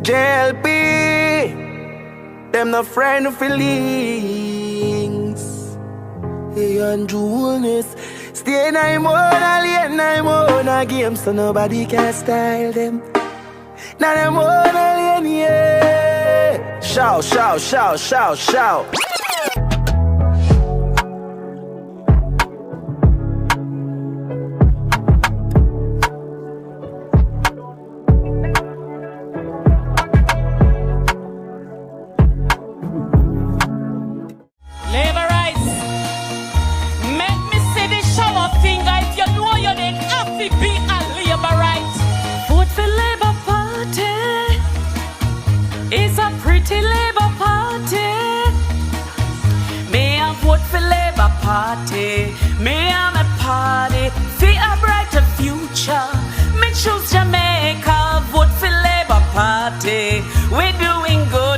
JLP, them no friend of feelings. Hey, and Holness, stay in I'm on a lane, I'm on a game, so nobody can style them. Now them on a lane, yeah. Shout, shout, shout, shout, shout. It's a pretty Labour Party. Me I vote for Labour Party. Me I'm a party for a brighter future. Me choose Jamaica, vote for Labour Party. We're doing good.